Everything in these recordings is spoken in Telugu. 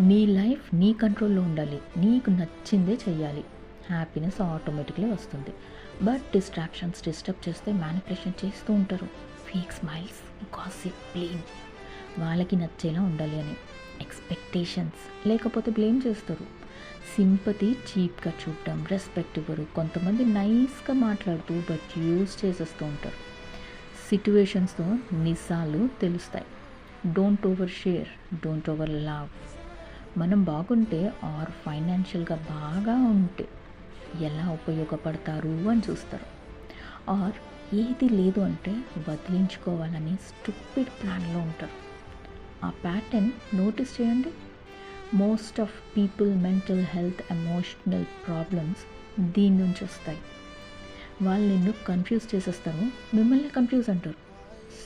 నీ లైఫ్ నీ కంట్రోల్లో ఉండాలి, నీకు నచ్చిందే చెయ్యాలి, హ్యాపీనెస్ ఆటోమేటిక్లీ వస్తుంది. బట్ డిస్ట్రాక్షన్స్ డిస్టర్బ్ చేస్తే మ్యానిపులేషన్ చేస్తూ ఉంటారు. ఫేక్ స్మైల్స్, గాసిప్, బ్లేమ్, వాళ్ళకి నచ్చేలా ఉండాలి అని ఎక్స్పెక్టేషన్స్, లేకపోతే బ్లేమ్ చేస్తారు. సింపతి చీప్గా చూడటం, రెస్పెక్ట్ ఇవ్వరు. కొంతమంది నైస్గా మాట్లాడుతూ బట్ యూజ్ చేసేస్తూ ఉంటారు. సిట్యువేషన్స్తో నిజాలు తెలుస్తాయి. Don't over share, don't over love. మనం బాగుంటే ఆర్ ఫైనాన్షియల్గా బాగా ఉంటే ఎలా ఉపయోగపడతారు అని చూస్తారు. ఆర్ ఏది లేదు అంటే వదిలించుకోవాలని స్టూపిడ్ ప్లాన్లో ఉంటారు. ఆ ప్యాటర్న్ నోటీస్ చేయండి. Most of people mental health, emotional problems దీని నుంచి వస్తాయి. వాళ్ళు నిన్ను కన్ఫ్యూజ్ చేసేస్తారు, మిమ్మల్ని కన్ఫ్యూజ్ అంటారు.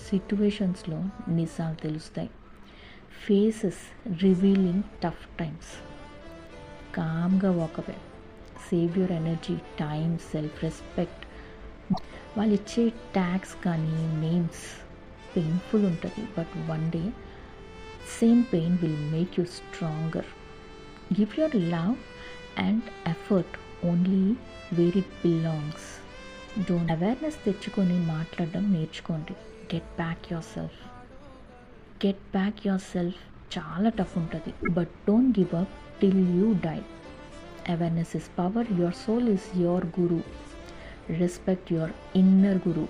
సిట్యువేషన్స్లో నిజాలు తెలుస్తాయి. Faces revealing tough times. కామ్గా walk away. Save your energy, time, self respect. వాళ్ళు ఇచ్చే ట్యాగ్స్ కానీ నేమ్స్ పెయిన్ఫుల్ ఉంటుంది, but one day same pain will make you stronger. Give your love and effort only where it belongs. Don't awareness తెచ్చుకొని మాట్లాడడం నేర్చుకోండి. గెట్ బ్యాక్ యువర్ సెల్ఫ్ చాలా టఫ్ ఉంటుంది, but don't give up till you die. Awareness is power. Your soul is your guru. Respect your inner Guru.